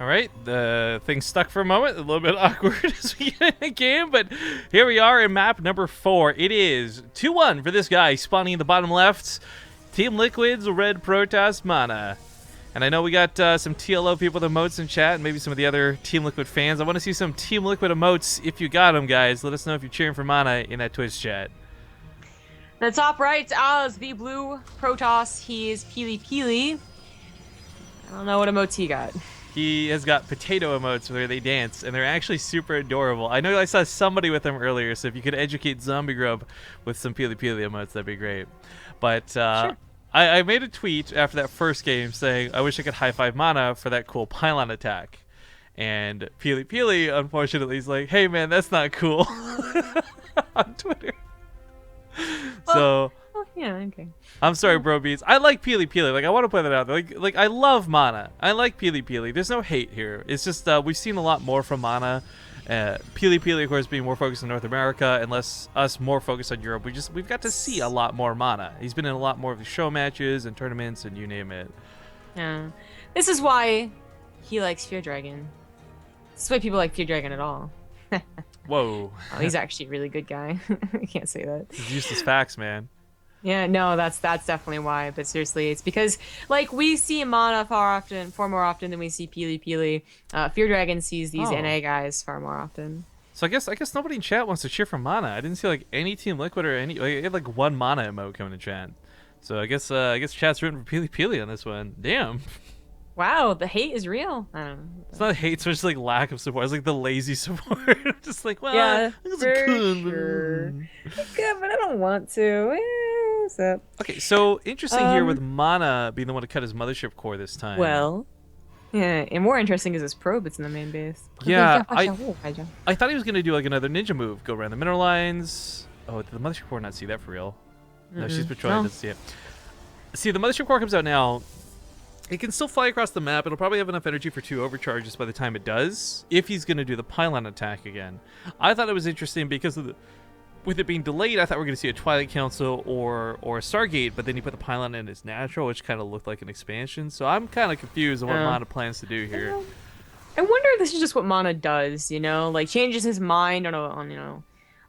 All right, the thing stuck for a moment, a little bit awkward as we get in the game, but here we are in map number 4. It is 2-1 for this guy spawning in the bottom left. Team Liquid's Red Protoss MaNa. And I know we got some TLO people with emotes in chat and maybe some of the other Team Liquid fans. I want to see some Team Liquid emotes if you got them, guys. Let us know if you're cheering for MaNa in that Twitch chat. The top right is the blue Protoss. He is PiLiPiLi. I don't know what emotes he got. He has got potato emotes where they dance, and they're actually super adorable. I know I saw somebody with them earlier, so if you could educate Zombie Grub with some PiLiPiLi emotes, that'd be great. But Sure. I made a tweet after that first game saying I wish I could high-five MaNa for that cool pylon attack. And PiLiPiLi, unfortunately, is like, hey man, that's not cool on Twitter. So... Oh, yeah, okay. I'm sorry, bro beats. I like PiLiPiLi. Like, I want to put that out there. Like I love MaNa. I like PiLiPiLi. There's no hate here. It's just we've seen a lot more from MaNa. PiLiPiLi, of course, being more focused on North America, and less us more focused on Europe. We've got to see a lot more MaNa. He's been in a lot more of the show matches and tournaments and you name it. Yeah. This is why he likes Fear Dragon. This is why people like Fear Dragon at all. Whoa. Oh, he's actually a really good guy. I can't say that. He's useless facts, man. Yeah, no, that's definitely why. But seriously, it's because like we see MaNa far more often than we see PiLiPiLi. Fear Dragon sees these NA guys far more often. So I guess nobody in chat wants to cheer for MaNa. I didn't see like any Team Liquid or any. Like, I had like one MaNa emote coming to chat. So I guess chat's rooting for PiLiPiLi on this one. Damn. Wow, the hate is real. I don't know. It's not hate, so it's like lack of support. It's like the lazy support. Just like, well, yeah, it's for cool. sure. Good, but I don't want to. What's up? Okay, so interesting here with MaNa being the one to cut his mothership core this time. Well, yeah, and more interesting is his probe. It's in the main base. Yeah, I thought he was gonna do like another ninja move, go around the mineral lines. Oh, did the mothership core not see that for real? No, she's patrolling to see it. See, the mothership core comes out now. It can still fly across the map. It'll probably have enough energy for 2 overcharges by the time it does, if he's going to do the pylon attack again. I thought it was interesting because of with it being delayed, I thought we were going to see a Twilight Council or a Stargate, but then you put the pylon in as natural, which kind of looked like an expansion. So I'm kind of confused on what MaNa plans to do here. I wonder if this is just what MaNa does, you know? Like, changes his mind on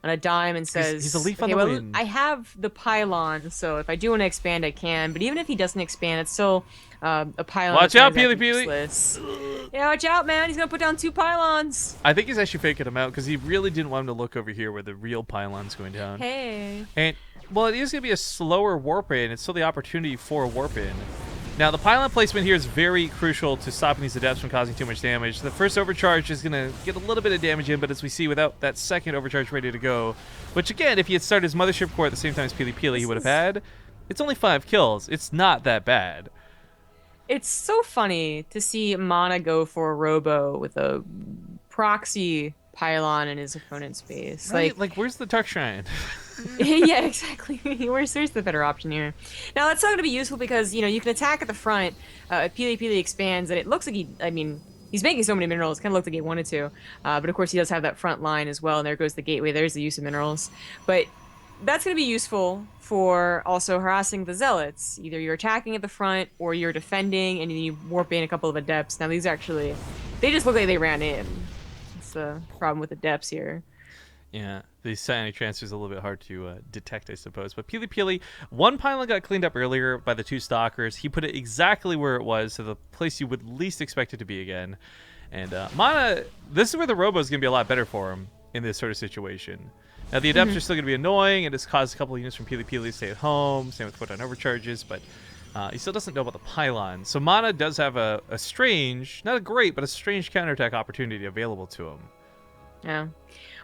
a dime and says, he's a leaf on the well, wind. I have the pylon, so if I do want to expand, I can. But even if he doesn't expand, it's still a pylon. Watch out, PiLiPiLi! Yeah, watch out, man. He's going to put down 2 pylons. I think he's actually faking him out because he really didn't want him to look over here where the real pylon's going down. Hey. And, well, it is going to be a slower warp in. It's still the opportunity for a warp in. Now, the pylon placement here is very crucial to stopping these adepts from causing too much damage. The first overcharge is going to get a little bit of damage in, but as we see, without that second overcharge ready to go, which, again, if he had started his mothership core at the same time as PiLiPiLi, he would have had, it's only 5 kills. It's not that bad. It's so funny to see MaNa go for a robo with a proxy pylon in his opponent's base. Right? Like where's the Dark Shrine? Yeah, exactly. Where's the better option here? Now, that's not going to be useful because, you can attack at the front. PiLiPiLi expands, and it looks like he's making so many minerals. It kind of looked like he wanted to. But, of course, he does have that front line as well, and there goes the gateway. There's the use of minerals. But that's going to be useful for also harassing the zealots. Either you're attacking at the front, or you're defending, and you warp in a couple of adepts. Now, these actually, they just look like they ran in. That's the problem with adepts here. Yeah, the psionic transfer is a little bit hard to detect, I suppose. But PiLiPiLi, one pylon got cleaned up earlier by the 2 stalkers. He put it exactly where it was, so the place you would least expect it to be again. And MaNa, this is where the robo is going to be a lot better for him in this sort of situation. Now, the adepts are still going to be annoying, and it's caused a couple of units from PiLiPiLi to stay at home, same with photon overcharges, but he still doesn't know about the pylon. So MaNa does have a strange, not a great, but a strange counterattack opportunity available to him. Yeah.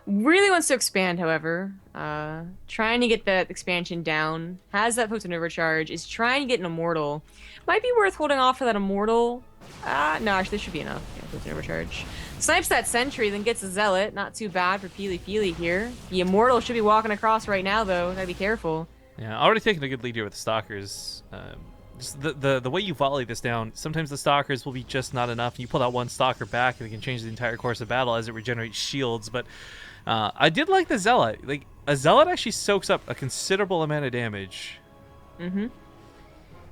Really wants to expand, however. Trying to get that expansion down. Has that potent overcharge. Is trying to get an immortal. Might be worth holding off for that immortal. No, actually, this should be enough. Yeah, potent overcharge. Snipes that sentry, then gets a zealot. Not too bad for PiLiPiLi here. The immortal should be walking across right now, though. Gotta be careful. Yeah, already taking a good lead here with the stalkers. Just the way you volley this down, sometimes the stalkers will be just not enough. You pull that one stalker back, and it can change the entire course of battle as it regenerates shields. But I did like the zealot. Like, a zealot actually soaks up a considerable amount of damage.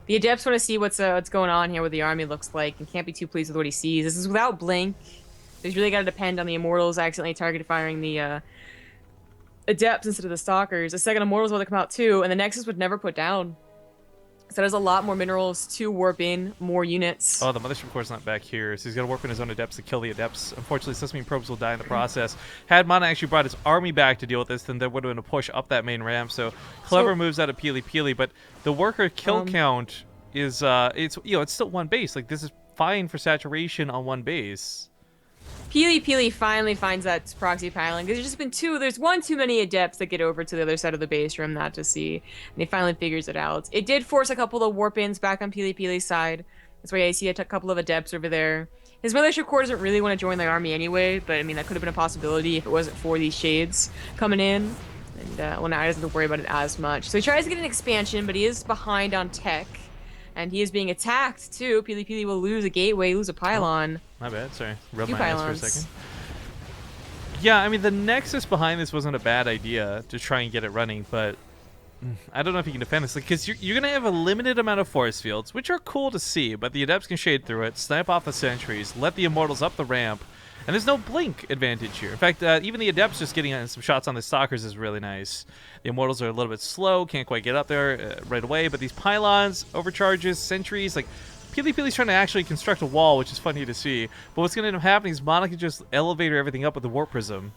The Adepts want to see what's going on here, what the army looks like, and can't be too pleased with what he sees. This is without Blink. He's really got to depend on the Immortals accidentally target firing the Adepts instead of the Stalkers. The second Immortals will come out too, and the Nexus would never put down. So there's a lot more minerals to warp in, more units. Oh, the Mothership Core's not back here, so he's got to warp in his own Adepts to kill the Adepts. Unfortunately, Sesame Probes will die in the process. Had MaNa actually brought his army back to deal with this, then there would have been a push up that main ramp. So clever moves out of PiLiPiLi, but the worker kill count is it's it's still one base. Like, this is fine for saturation on one base. PiLiPiLi finally finds that proxy pylon because there's one too many Adepts that get over to the other side of the base for him not to see, and he finally figures it out. It did force a couple of warp-ins back on PiLiPiLi's side. That's why I see a couple of Adepts over there. His Mothership Core doesn't really want to join the army anyway, but I mean, that could have been a possibility if it wasn't for these Shades coming in. And, well, now he doesn't have to worry about it as much. So he tries to get an expansion, but he is behind on tech. And he is being attacked, too. PiLiPiLi will lose a gateway, lose a pylon. Oh, my bad, sorry. Rubbed Two my eyes pylons. for a second. Yeah, I mean, the Nexus behind this wasn't a bad idea to try and get it running, but I don't know if you can defend this. Because you're going to have a limited amount of force fields, which are cool to see, but the Adepts can shade through it, snipe off the sentries, let the Immortals up the ramp, and there's no blink advantage here. In fact, even the Adepts just getting some shots on the Stalkers is really nice. The Immortals are a little bit slow, can't quite get up there right away, but these pylons, overcharges, sentries, like, PiLiPiLi's trying to actually construct a wall, which is funny to see. But what's going to end up happening is MaNa can just elevator everything up with the Warp Prism.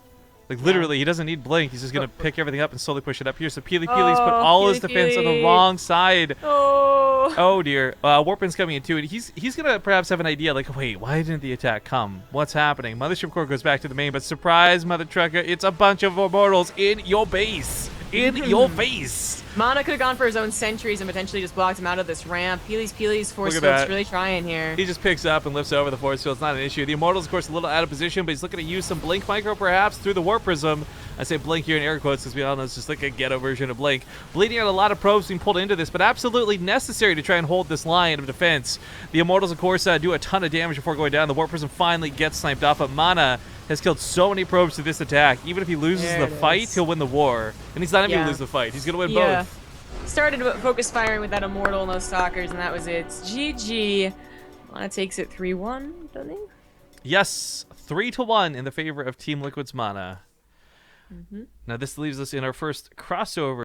Like, literally, he doesn't need Blink. He's just going to pick everything up and slowly push it up here. So PiLiPiLi's put all his defense on the wrong side. Oh, dear. Warpin's coming in, too. And he's going to perhaps have an idea, like, wait, why didn't the attack come? What's happening? Mothership Core goes back to the main, but surprise, Mother Trucker, it's a bunch of Immortals in your base. In your face. MaNa could have gone for his own sentries and potentially just blocked him out of this ramp. PiLiPiLi's force field's really trying here. He just picks up and lifts over the force field. It's not an issue. The Immortal's, of course, a little out of position, but he's looking to use some Blink Micro, perhaps, through the Warp Prism. I say Blink here in air quotes because we all know it's just like a ghetto version of Blink. Bleeding out a lot of probes being pulled into this, but absolutely necessary to try and hold this line of defense. The Immortals, of course, do a ton of damage before going down. The Warp Prism finally gets sniped off, but MaNa has killed so many probes to this attack. Even if he loses the fight, he'll win the war. And he's not even going to lose the fight. He's going to win both. Started focus firing with that Immortal and those Stalkers, and that was it. GG. MaNa takes it 3-1, doesn't he? Yes, 3-1 in the favor of Team Liquid's MaNa. Now this leaves us in our first crossover.